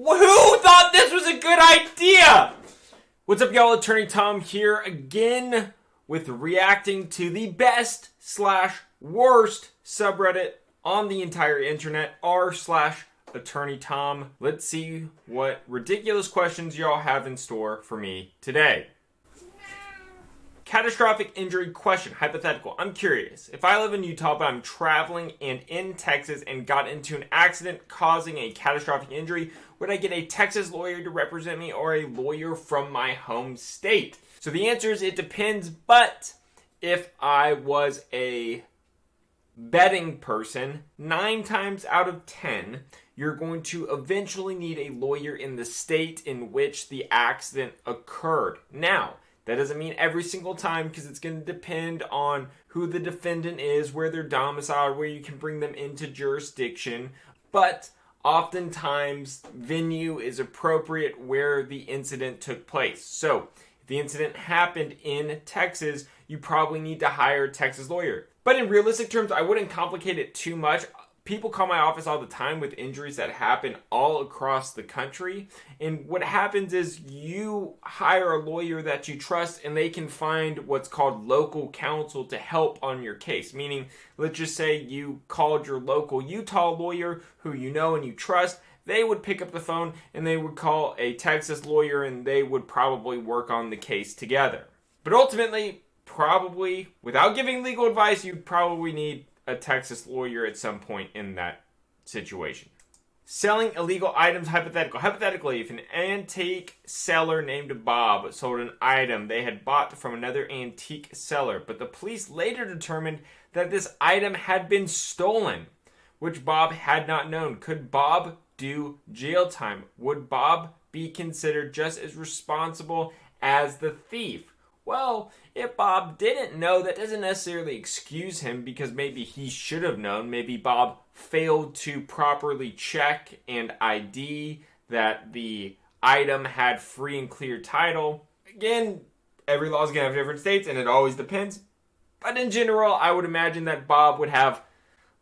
Who thought this was a good idea? What's up, y'all? Attorney Tom here again with reacting to the best / worst subreddit on the entire internet, r/AttorneyTom. Let's see what ridiculous questions y'all have in store for me today. Catastrophic injury question, hypothetical. I'm curious. If I live in Utah but I'm traveling and in Texas and got into an accident causing a catastrophic injury, would I get a Texas lawyer to represent me or a lawyer from my home state? So the answer is it depends, but if I was a betting person, 9 times out of 10, you're going to eventually need a lawyer in the state in which the accident occurred. Now, that doesn't mean every single time, because it's going to depend on who the defendant is, where they're domiciled, where you can bring them into jurisdiction. But oftentimes, venue is appropriate where the incident took place. So, if the incident happened in Texas, you probably need to hire a Texas lawyer. But in realistic terms, I wouldn't complicate it too much. People call my office all the time with injuries that happen all across the country. And what happens is you hire a lawyer that you trust and they can find what's called local counsel to help on your case. Meaning, let's just say you called your local Utah lawyer who you know and you trust. They would pick up the phone and they would call a Texas lawyer and they would probably work on the case together. But ultimately, probably, without giving legal advice, you'd probably need a Texas lawyer at some point in that situation. Selling illegal items, hypothetical. Hypothetically, if an antique seller named Bob sold an item they had bought from another antique seller, but the police later determined that this item had been stolen, which Bob had not known, could Bob do jail time? Would Bob be considered just as responsible as the thief? Well, if Bob didn't know, that doesn't necessarily excuse him because maybe he should have known. Maybe Bob failed to properly check and ID that the item had free and clear title. Again, every law is going to have different states and it always depends. But in general, I would imagine that Bob would have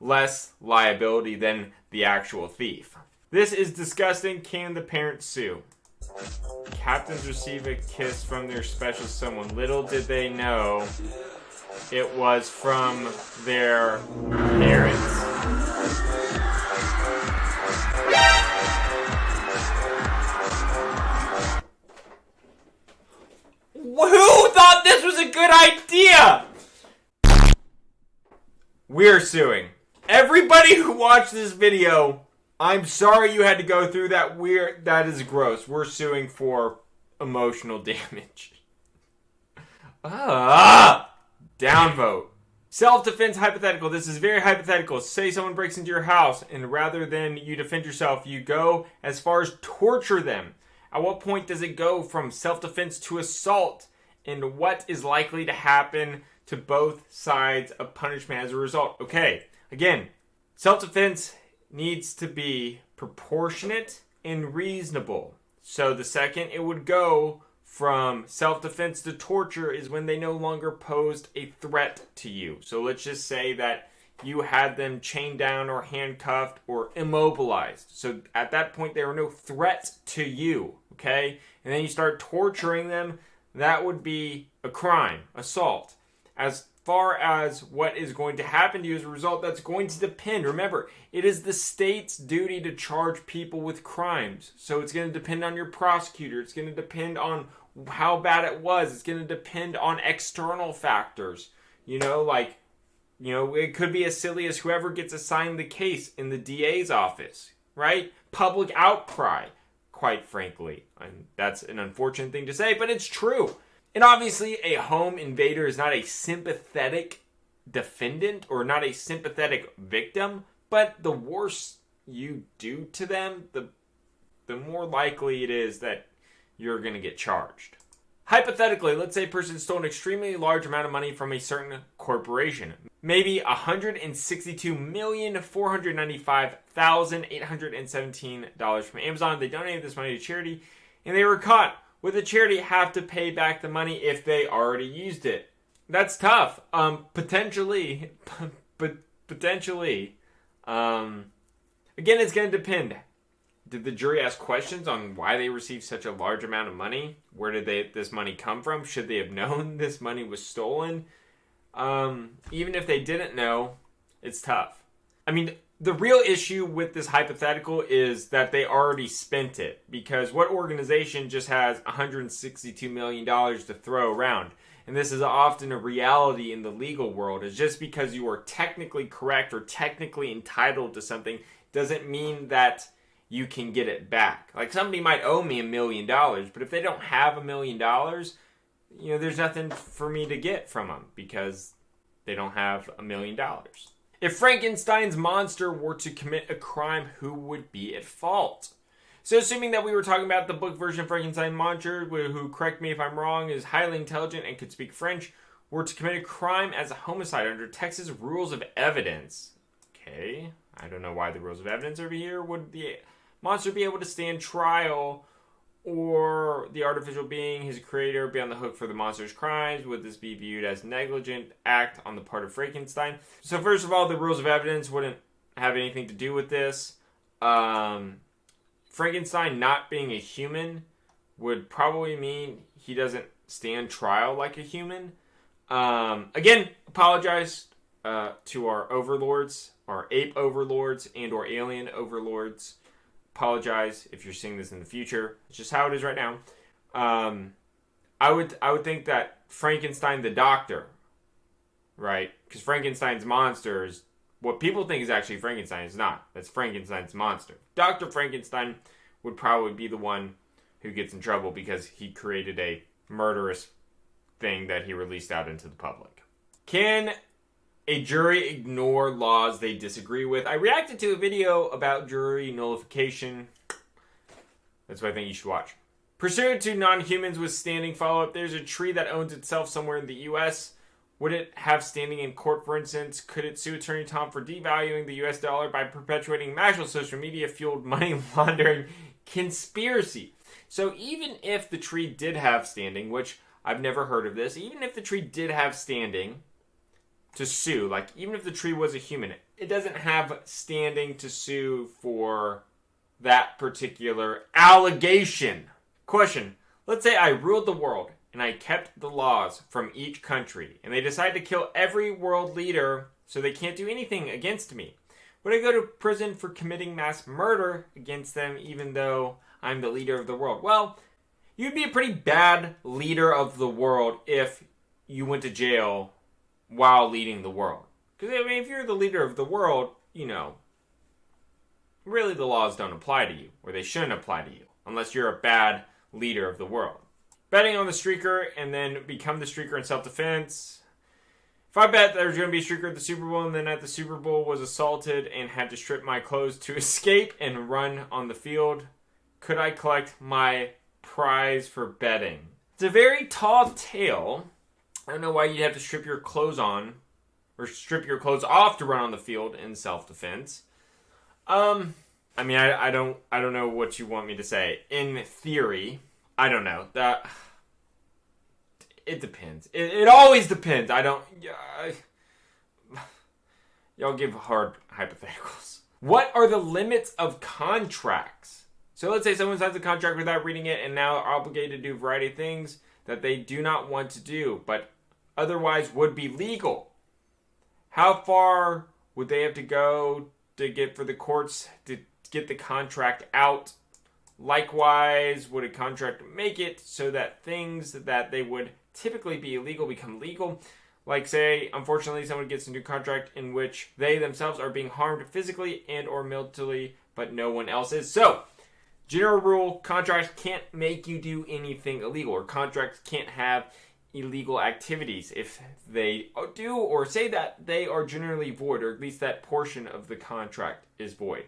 less liability than the actual thief. This is disgusting. Can the parents sue? Captains receive a kiss from their special someone. Little did they know it was from their parents. Who thought this was a good idea? We're suing. Everybody who watched this video, I'm sorry you had to go through that. That is gross. We're suing for emotional damage. Downvote. Self-defense, hypothetical. This is very hypothetical. Say someone breaks into your house and rather than you defend yourself, you go as far as torture them. At what point does it go from self-defense to assault? And what is likely to happen to both sides of punishment as a result? Okay, again, self-defense needs to be proportionate and reasonable. So the second it would go from self-defense to torture is when they no longer posed a threat to you. So let's just say that you had them chained down or handcuffed or immobilized. So at that point, they were no threat to you, okay? And then you start torturing them, that would be a crime, assault. As far as what is going to happen to you as a result, that's going to depend. Remember, it is the state's duty to charge people with crimes. So it's going to depend on your prosecutor. It's going to depend on how bad it was. It's going to depend on external factors. It could be as silly as whoever gets assigned the case in the DA's office, right? Public outcry, quite frankly. And that's an unfortunate thing to say, but it's true. And obviously, a home invader is not a sympathetic defendant or not a sympathetic victim, but the worse you do to them, the more likely it is that you're going to get charged. Hypothetically, let's say a person stole an extremely large amount of money from a certain corporation. Maybe $162,495,817 from Amazon. They donated this money to charity, and they were caught. Would the charity have to pay back the money if they already used it? That's tough. Potentially. Again, it's going to depend. Did the jury ask questions on why they received such a large amount of money? Where did this money come from? Should they have known this money was stolen? Even if they didn't know, it's tough. I mean, the real issue with this hypothetical is that they already spent it. Because what organization just has $162 million to throw around? And this is often a reality in the legal world, is just because you are technically correct or technically entitled to something doesn't mean that you can get it back. Like, somebody might owe me $1 million, but if they don't have $1 million, there's nothing for me to get from them because they don't have $1 million. If Frankenstein's monster were to commit a crime, who would be at fault? So assuming that we were talking about the book version of Frankenstein's monster, who, correct me if I'm wrong, is highly intelligent and could speak French, were to commit a crime as a homicide under Texas rules of evidence. Okay, I don't know why the rules of evidence over here. Would the monster be able to stand trial, or the artificial being, his creator, be on the hook for the monster's crimes? Would this be viewed as negligent act on the part of Frankenstein? So first of all, the rules of evidence wouldn't have anything to do with this. Frankenstein not being a human would probably mean he doesn't stand trial like a human. Again, apologize to our overlords, our ape overlords, and or alien overlords. Apologize if you're seeing this in the future. It's just how it is right now. I would think that Frankenstein the doctor, right? Because Frankenstein's monster is what people think is actually Frankenstein. Is not. That's Frankenstein's monster. Dr. Frankenstein would probably be the one who gets in trouble because he created a murderous thing that he released out into the public. Can a jury ignore laws they disagree with? I reacted to a video about jury nullification. That's what I think you should watch. Pursuant to non-humans with standing follow-up, there's a tree that owns itself somewhere in the U.S. Would it have standing in court, for instance? Could it sue AttorneyTom for devaluing the U.S. dollar by perpetuating national social media-fueled money laundering conspiracy? So even if the tree did have standing, which I've never heard of this, even if the tree did have standing to sue, like even if the tree was a human, it doesn't have standing to sue for that particular allegation. Question: let's say I ruled the world and I kept the laws from each country, and they decide to kill every world leader so they can't do anything against me. Would I go to prison for committing mass murder against them even though I'm the leader of the world? Well, you'd be a pretty bad leader of the world if you went to jail while leading the world. Because, I mean, if you're the leader of the world, really the laws don't apply to you, or they shouldn't apply to you, unless you're a bad leader of the world. Betting on the streaker and then become the streaker in self-defense. If I bet there was going to be a streaker at the Super Bowl and then at the Super Bowl was assaulted and had to strip my clothes to escape and run on the field, could I collect my prize for betting? It's a very tall tale. I don't know why you'd have to strip your clothes on or strip your clothes off to run on the field in self-defense. I mean, I don't know what you want me to say. In theory, I don't know. It depends. It always depends. Y'all give hard hypotheticals. What are the limits of contracts? So let's say someone signs a contract without reading it and now are obligated to do a variety of things that they do not want to do, but otherwise would be legal. How far would they have to go to get for the courts to get the contract out? Likewise, would a contract make it so that things that they would typically be illegal become legal? Like, say, unfortunately, someone gets into a contract in which they themselves are being harmed physically and or mentally, but no one else is. So, general rule, contracts can't make you do anything illegal, or contracts can't have illegal activities. If they do or say that, they are generally void, or at least that portion of the contract is void.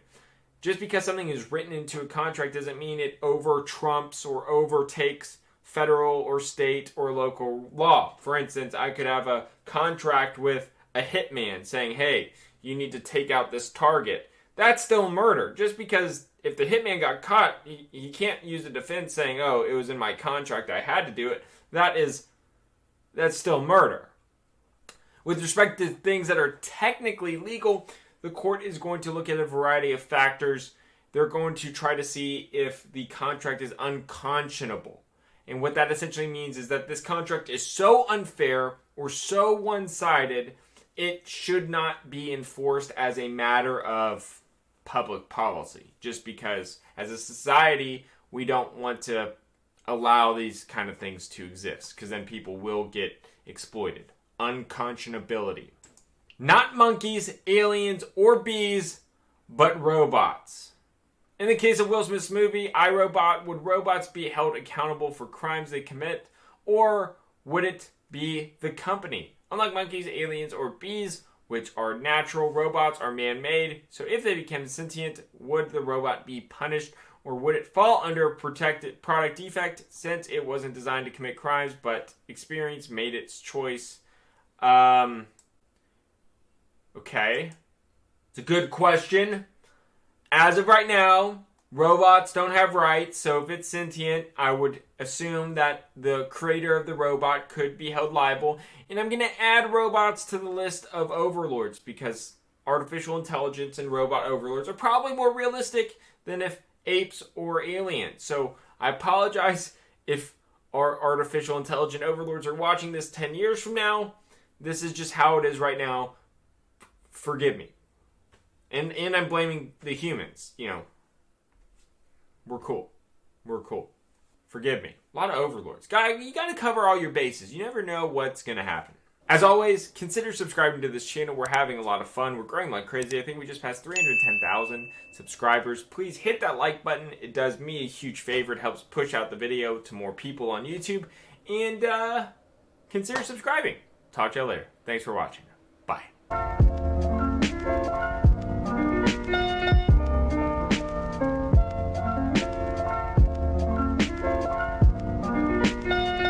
Just because something is written into a contract doesn't mean it over-trumps or overtakes federal or state or local law. For instance, I could have a contract with a hitman saying, hey, you need to take out this target. That's still murder. Just because if the hitman got caught, he can't use a defense saying, oh, it was in my contract, I had to do it. That's still murder. With respect to things that are technically legal, the court is going to look at a variety of factors they're going to try to see if the contract is unconscionable. And what that essentially means is that this contract is so unfair or so one-sided, it should not be enforced as a matter of public policy. Just because, as a society, we don't want to allow these kind of things to exist, because then people will get exploited. Unconscionability. Not monkeys, aliens, or bees, but robots. In the case of Will Smith's movie, I, Robot, would robots be held accountable for crimes they commit, or would it be the company? Unlike monkeys, aliens, or bees, which are natural, robots are man-made, so if they became sentient, would the robot be punished, or would it fall under protected product defect since it wasn't designed to commit crimes, but experience made its choice? Okay. It's a good question. As of right now, robots don't have rights, so if it's sentient, I would assume that the creator of the robot could be held liable. And I'm going to add robots to the list of overlords because artificial intelligence and robot overlords are probably more realistic than if apes or aliens. So I apologize if our artificial intelligent overlords are watching this 10 years from now. This is just how it is right now. Forgive me. And I'm blaming the humans. You know, we're cool. We're cool. Forgive me. A lot of overlords. You got to cover all your bases. You never know what's going to happen. As always, consider subscribing to this channel. We're having a lot of fun. We're growing like crazy. I think we just passed 310,000 subscribers. Please hit that like button. It does me a huge favor. It helps push out the video to more people on YouTube. And consider subscribing. Talk to you later. Thanks for watching. Bye.